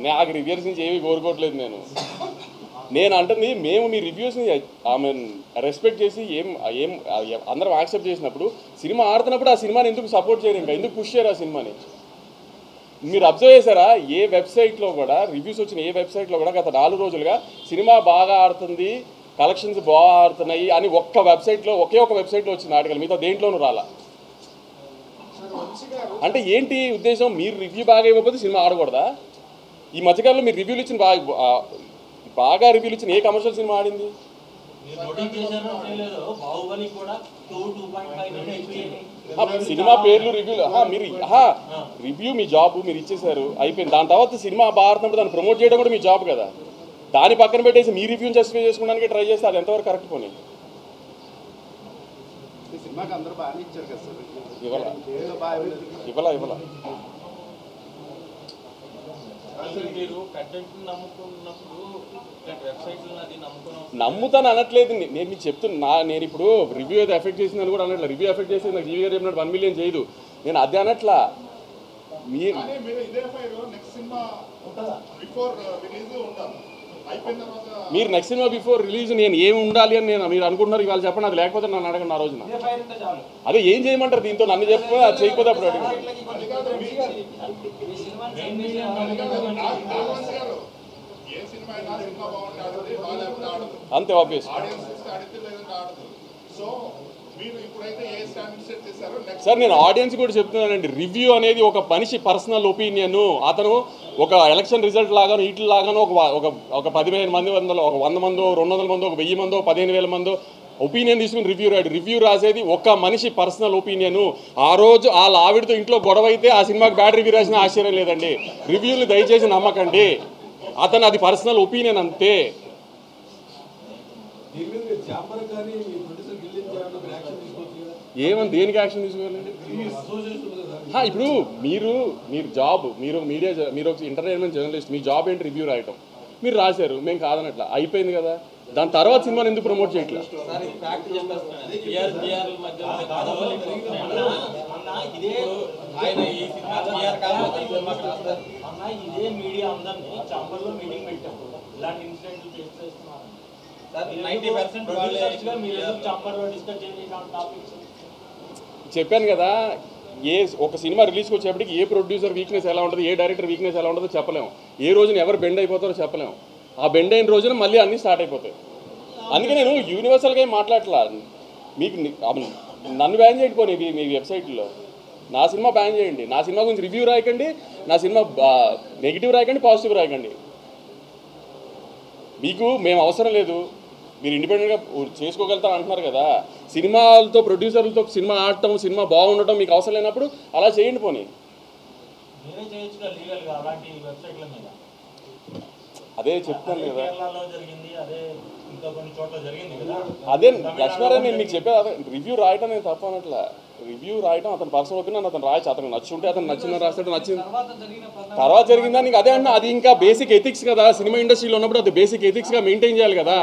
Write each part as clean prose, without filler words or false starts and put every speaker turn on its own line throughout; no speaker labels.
నాకు రివ్యూస్ నుంచి ఏమీ కోరుకోవట్లేదు నేను అంటుంది మేము మీ రివ్యూస్ని రెస్పెక్ట్ చేసి ఏం అందరం యాక్సెప్ట్ చేసినప్పుడు సినిమా ఆడుతున్నప్పుడు ఆ సినిమాని ఎందుకు సపోర్ట్ చేయరు, ఇంకా ఎందుకు పుష్ చేయరు ఆ సినిమాని? మీరు అబ్జర్వ్ చేశారా? ఏ వెబ్సైట్లో కూడా రివ్యూస్ వచ్చిన ఏ వెబ్సైట్లో కూడా గత 4 రోజులుగా సినిమా బాగా ఆడుతుంది, కలెక్షన్స్ బాగా ఆడుతున్నాయి అని ఒకే ఒక వెబ్సైట్లో వచ్చిన ఆర్టికల్, మిగతా దేంట్లోనూ రాలా. అంటే ఏంటి ఉద్దేశం? మీరు రివ్యూ బాగా ఇవ్వకపోతే సినిమా ఆడకూడదా? ఈ మధ్యకాలంలో మీరు రివ్యూలు ఇచ్చిన బాగా రివ్యూలు ఇచ్చిన ఏ కమర్షియల్ సినిమా ఆడింది? సినిమా పేర్లు రివ్యూలు మీరు రివ్యూ మీ జాబ్ మీరు ఇచ్చేసారు, అయిపోయింది. దాని తర్వాత సినిమా బాగా ఆడుతున్నప్పుడు దాన్ని ప్రమోట్ చేయడం కూడా మీ జాబ్ కదా. దాని పక్కన పెట్టేసి మీ రివ్యూని జస్టిఫై చేసుకోవడానికి ట్రై చేస్తే అది ఎంతవరకు కరెక్ట్ పోనీ? ఇవ్వాల నమ్ముతాను అనట్లేదు నేను, మీకు చెప్తున్నా. నేను ఇప్పుడు రివ్యూ అయితే ఎఫెక్ట్ చేసిందని కూడా అనట్లేదు. రివ్యూ ఎఫెక్ట్ చేసింది నాకు జీవి గారు చెప్పినట్టు 1 మిలియన్ చేయదు, నేను అదే అనట్లా. మీరు నెక్స్ట్ సినిమా బిఫోర్ రిలీజ్ నేను ఏమి ఉండాలి అని మీరు అనుకుంటున్నారు ఇవాళ చెప్పండి. అది లేకపోతే నన్ను అడగండి ఆ రోజున. అదే ఏం చేయమంటారు దీంతో? నన్ను చెప్పి అది చేయకపోతే అప్పుడు అడిగి అంతే ఆబ్వియస్. సార్ నేను ఆడియన్స్ కూడా చెప్తున్నానండి, రివ్యూ అనేది ఒక మనిషి పర్సనల్ ఒపీనియన్. అతను ఒక ఎలక్షన్ రిజల్ట్ లాగాను వీటిలాగాను ఒక 15 మంది, 100 మందో, 200 మందో, 1000 మందో, 15,000 మందో ఒపీనియన్ తీసుకుని రివ్యూ రాసేది ఒక మనిషి పర్సనల్ ఒపీనియన్. ఆ రోజు వాళ్ళ ఆవిడతో ఇంట్లో గొడవ అయితే ఆ సినిమాకి బ్యాడ్ రివ్యూ రాసిన ఆశ్చర్యం లేదండి. రివ్యూని దయచేసి నమ్మకండి, అతను అది పర్సనల్ ఒపీనియన్ అంతే. ఏమని దేనికి యాక్షన్ తీసుకోవాలండి? ఇప్పుడు మీరు జాబ్, మీరు ఒక ఎంటర్టైన్మెంట్ జర్నలిస్ట్, మీ జాబ్ ఏంటి? రివ్యూ రాయటం. మీరు రాశారు, మేము కాదనట్లా, అయిపోయింది కదా. దాని తర్వాత సినిమాని ఎందుకు ప్రమోట్ చేయట్లా? చెప్పాను కదా, ఒక సినిమా రిలీజ్కి వచ్చేప్పటికి ఏ ప్రొడ్యూసర్ వీక్నెస్ ఎలా ఉంటుంది, ఏ డైరెక్టర్ వీక్నెస్ ఎలా ఉంటుందో చెప్పలేము. ఏ రోజున ఎవరు బెండ్ అయిపోతారో చెప్పలేము. ఆ బెండ్ అయిన రోజున మళ్ళీ అన్నీ స్టార్ట్ అయిపోతాయి. అందుకే నేను యూనివర్సల్గా ఏం మాట్లాడట్లా. మీకు నన్ను బ్యాన్ చేయకపోయి మీ వెబ్సైట్లో నా సినిమా బ్యాన్ చేయండి, నా సినిమా గురించి రివ్యూ రాయకండి, నా సినిమా నెగిటివ్ రాయకండి, పాజిటివ్ రాయకండి. మీకు మేము అవసరం లేదు, మీరు ఇండిపెండెంట్గా చేసుకోగలుగుతారు అంటున్నారు కదా. సినిమాలతో ప్రొడ్యూసర్లతో సినిమా ఆడటం, సినిమా బాగుండటం మీకు అవసరం లేనప్పుడు అలా చేయండి. పోనీ అదే చెప్తాను కదా, అదే లక్ష్మారావు నేను మీకు చెప్పేది. అదే రివ్యూ రాయటం నేను తప్ప అనట్లా. రివ్యూ రాయటం అతను పర్సనల్ ఒపీనియన్, అతను రాయచ్చు. అతను నచ్చుంటే అతను నచ్చిందని రాస్తాడు, నచ్చింది తర్వాత జరిగిందా నీకు అదే అన్నా. అది ఇంకా బేసిక్ ఎథిక్స్ కదా, సినిమా ఇండస్ట్రీలో ఉన్నప్పుడు అది బేసిక్ ఎథిక్స్గా మెయింటైన్ చేయాలి కదా.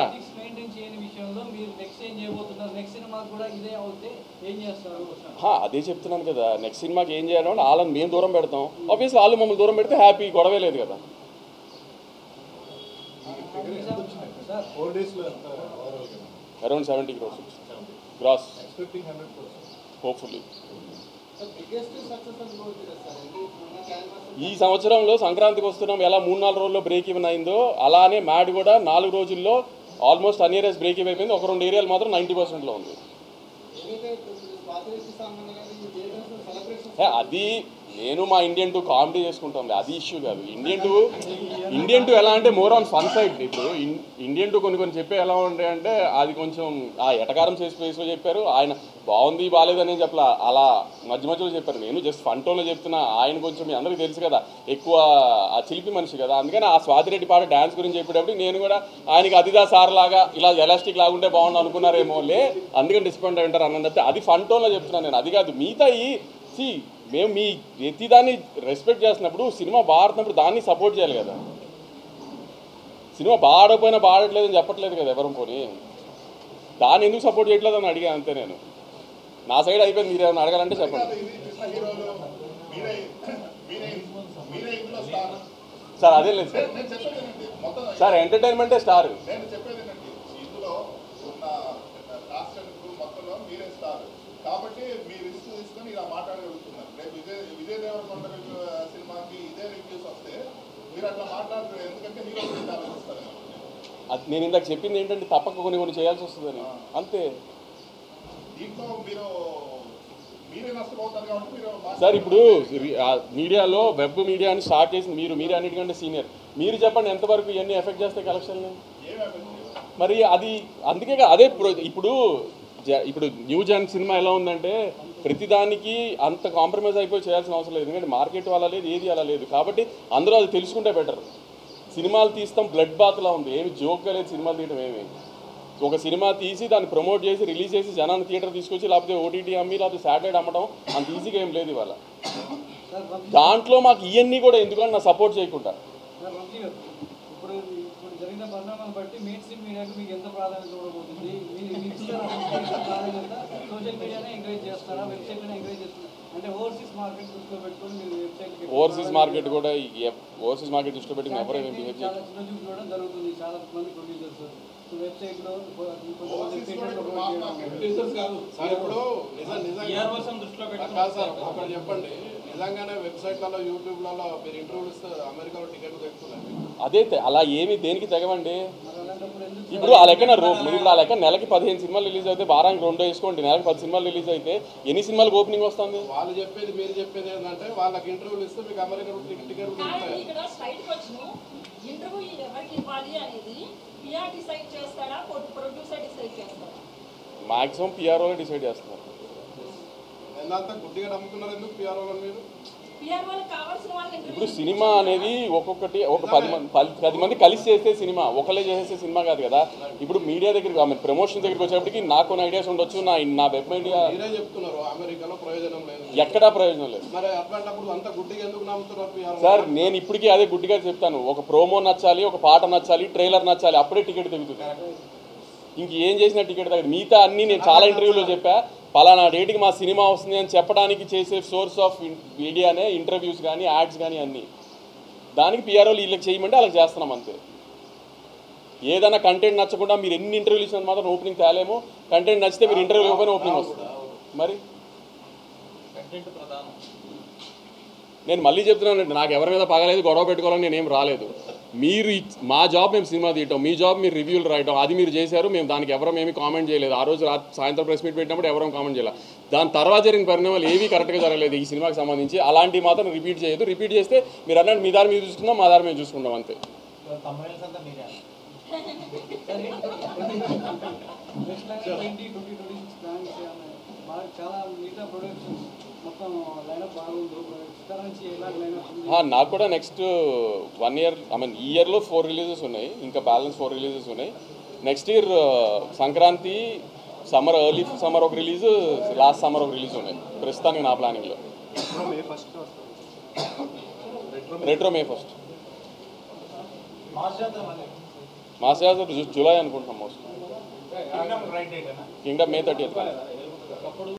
అదే చెప్తున్నాను కదా, నెక్స్ట్ సినిమాకి ఏం చేయాలంటే వాళ్ళని మేము దూరం పెడతాం. ఆబ్వియస్లీ వాళ్ళు మమ్మల్ని దూరం పెడితే హ్యాపీ, గొడవే లేదు కదా. Around 70 crores gross hopefully. ఈ సంవత్సరంలో సంక్రాంతికి వస్తున్నాం, ఎలా 3-4 రోజుల్లో బ్రేక్ ఈవెన్ అయిందో అలానే మ్యాడ్ కూడా 4 రోజుల్లో ఆల్మోస్ట్ అన్నియరెస్ట్ బ్రేక్ ఈవెన్ అయిపోయింది. ఒక 2 ఏరియాలు మాత్రం 90%లో ఉంది. అది నేను మా ఇండియన్ 2 కామెడీ చేసుకుంటాం, అది ఇష్యూ కాదు. ఇండియన్ 2 ఎలా అంటే మోర్ ఆన్ ఫన్ సైడ్. ఇప్పుడు ఇండియన్ 2 కొన్ని చెప్పే ఎలా ఉంటాయి అంటే అది కొంచెం ఆ ఎటకారం చేసి చెప్పారు. ఆయన బాగుంది బాగాలేదు అని చెప్పలా, అలా మధ్యలో చెప్పారు. నేను జస్ట్ ఫన్ టోన్లో చెప్తున్నా. ఆయన కొంచెం మీ అందరికీ తెలుసు కదా, ఎక్కువ ఆ చిలిపి మనిషి కదా. అందుకని ఆ స్వాతిరెడ్డి పాట డ్యాన్స్ గురించి చెప్పేటప్పుడు నేను కూడా ఆయనకి అదిదా సార్ లాగా ఇలా ఎలాస్టిక్ లాగుంటే బాగుండు అనుకున్నారేమో లే, అందుకని డిస్పాయింట్ అయి ఉంటారు అన్నట్టు అది ఫన్ టోన్లో చెప్తున్నాను నేను. అది కాదు మిగతా మేము మీ ప్రతిదాన్ని రెస్పెక్ట్ చేస్తున్నప్పుడు సినిమా బాడుతున్నప్పుడు దాన్ని సపోర్ట్ చేయాలి కదా. సినిమా బాడకపోయినా బాడట్లేదని చెప్పట్లేదు కదా ఎవరం. పోనీ దాన్ని ఎందుకు సపోర్ట్ చేయట్లేదు అని అడిగా అంతే. నేను నా సైడ్ అయిపోయింది, మీరు ఏమైనా అడగాలంటే చెప్పండి. సార్ అదే లేదు సార్. Sir ఎంటర్టైన్మెంటే star.
నేను చెప్పేది ఏంటంటే ఇందులో ఉన్న కాస్ట్ అండ్ క్రూ మొత్తంలో మీరే స్టార్ కాబట్టి మీరు రిస్క్ తీసుకొని ఇలా మాట్లాడగలుగుతున్నారు. రేపు విజయ్ దేవరకొండ సినిమాకి ఇదే రివ్యూస్ వస్తే మీరు అట్లా మాట్లాడరు, ఎందుకంటే హీరో గురించి ఆలోచిస్తారు.
నేను ఇందాక చెప్పింది ఏంటంటే తప్పక కొన్ని చేయాల్సి వస్తుందని అంతే.
దీంట్లో మీరే నష్టపోతారు కాబట్టి మీరు
సార్ ఇప్పుడు మీడియాలో వెబ్ మీడియా అని స్టార్ట్ చేసింది మీరు అన్నిటికంటే సీనియర్. మీరు చెప్పండి ఎంతవరకు ఇవన్నీ ఎఫెక్ట్ చేస్తాయి కలెక్షన్ని? మరి అది అందుకే అదే ఇప్పుడు న్యూ జన్ సినిమా ఎలా ఉందంటే ప్రతిదానికి అంత కాంప్రమైజ్ అయిపోయి చేయాల్సిన అవసరం లేదు, ఎందుకంటే మార్కెట్ అలా లేదు, ఏది అలా లేదు. కాబట్టి అందరూ అది తెలుసుకుంటే బెటర్. సినిమాలు తీస్తాం బ్లడ్ బాత్లా ఉంది, ఏమి జోక్గా లేదు సినిమాలు తీయడం. ఏమి ఒక సినిమా తీసి దాన్ని ప్రమోట్ చేసి రిలీజ్ చేసి జనాన్ని థియేటర్ తీసుకొచ్చి లేకపోతే ఓటీటీ అమ్మి లేకపోతే శాటిలైట్ అమ్మడం అంత ఈజీగా ఏం లేదు ఇవాళ. దాంట్లో మాకు ఇవన్నీ కూడా ఎందుకంటే నా సపోర్ట్ చేయకుండా
ఇప్పుడు జరిగిన పరిణామాలను బట్టి మెయిన్ స్ట్రీమ్ మీడియాకి మీకు ఎంత ప్రాధాన్యత ఇవ్వబోతుంది? సోషల్ మీడియానే ఎంకరేజ్ చేస్తారా, వెబ్సైట్లోనే ఎంకరేజ్ చేస్తారా? అంటే ఓవర్సీస్ మార్కెట్ దృష్టిలో పెట్టుకొని మీరు వెబ్సైట్
ఓవర్సీస్ మార్కెట్ కూడా ఓవర్సీస్ మార్కెట్ దృష్టిలో పెట్టి ఎవరు బిహేవ్
చాలా చిన్న చూడడం జరుగుతుంది. చాలా మంది ప్రొడ్యూసర్స్ వెబ్సైట్లో
చెప్పండి, నిజంగానే వెబ్సైట్లలో యూట్యూబ్లలో మీరు ఇంటర్వ్యూలు ఇస్తే అమెరికాలో టికెట్లు తెచ్చుకున్నారు.
అదే అలా ఏమి దేనికి తెగవండి. ఇప్పుడు ఆ లెక్కన ఇప్పుడు ఆ లెక్క నెలకి 15 సినిమాలు రిలీజ్ అయితే వారానికి 2 వేసుకోండి, నెలకి 10 సినిమాలు రిలీజ్ అయితే ఎన్ని సినిమాలకు ఓపెనింగ్ వస్తుంది?
వాళ్ళు చెప్పేది మీరు చెప్పేది ఏంటంటే వాళ్ళకి ఇంటర్వ్యూలు ఇస్తే మీకు అమెరికాలో టికెట్లు
మాక్సిమం పిఆర్ఓ డిసైడ్ చేస్తున్నారు.
ఎంత గుడ్డిగా నమ్ముతున్నారు ఎందుకు పిఆర్ఓ మీరు?
ఇప్పుడు సినిమా అనేది ఒక్కొక్కటి ఒక 10 మంది కలిసి చేస్తే సినిమా, ఒకళ్ళే చేసే సినిమా కాదు కదా. ఇప్పుడు మీడియా దగ్గరికి ప్రమోషన్ దగ్గరికి వచ్చేప్పటికి నాకు కొన్ని ఐడియాస్ ఉండొచ్చు, నా వెబ్ మీడియా
చెప్తున్నారు అమెరికాలో ప్రయోజనం లేదు,
ఎక్కడా ప్రయోజనం లేదు.
మరి అట్లాంటప్పుడు అంత గుడ్డిగా ఎందుకు నమ్ముతున్నారు
సార్? నేను ఇప్పటికీ అదే గుడ్డిగా చెప్తాను, ఒక ప్రోమో నచ్చాలి, ఒక పాట నచ్చాలి, ట్రైలర్ నచ్చాలి, అప్పుడే టికెట్ తెగుతుంది. ఇంక ఏం చేసినా టికెట్ తగ్గదు. మిగతా అన్నీ నేను చాలా ఇంటర్వ్యూలో చెప్పా, పలానా డేట్కి మా సినిమా వస్తుంది అని చెప్పడానికి చేసే సోర్స్ ఆఫ్ మీడియానే ఇంటర్వ్యూస్ కానీ యాడ్స్ కానీ అన్నీ. దానికి పిఆర్ఓలు వీళ్ళకి చేయమంటే వాళ్ళకి చేస్తున్నాం అంతే. ఏదైనా కంటెంట్ నచ్చకుండా మీరు ఎన్ని ఇంటర్వ్యూలు ఇచ్చినంత మాత్రం ఓపెనింగ్ తేలేము. కంటెంట్ నచ్చితే మీరు ఇంటర్వ్యూ ఇవ్వని ఓపెనింగ్ వస్తుంది. మరి నేను మళ్ళీ చెప్తున్నానండి, నాకు ఎవరి మీద పగలేదు, గొడవ పెట్టుకోవాలని నేనేం రాలేదు. మీరు మా జాబ్ మేము సినిమా తీయటం, మీ జాబ్ మీరు రివ్యూలు రాయటం, అది మీరు చేశారు. మేము దానికి ఎవరం ఏమీ కామెంట్ చేయలేదు. ఆ రోజు సాయంత్రం ప్రెస్ మీట్ పెట్టినప్పుడు ఎవరం కామెంట్ చేయలేదు. దాని తర్వాత జరిగిన పరిణామాలు ఏవీ కరెక్ట్గా జరగలేదు ఈ సినిమాకి సంబంధించి. అలాంటివి మాత్రం రిపీట్ చేయొద్దు. రిపీట్ చేస్తే మీరు అన్నట్టు మీ దారి మీద చూసుకుందాం, మా దారి మీద చూసుకుంటాం అంతే. నాకు కూడా నెక్స్ట్ 1 ఇయర్ ఈ ఇయర్లో 4 రిలీజెస్ ఉన్నాయి, ఇంకా బ్యాలెన్స్ 4 రిలీజెస్ ఉన్నాయి. Next year Sankranti, summer, early summer ఒక రిలీజు, లాస్ట్ సమ్మర్ ఒక రిలీజ్ ఉన్నాయి ప్రస్తుతానికి నా ప్లానింగ్లో. రెట్రో మే 1. మాస్ జాతర జూలై అనుకుంటున్నాం మోస్ట్. కింగ్డమ్ మే 30th.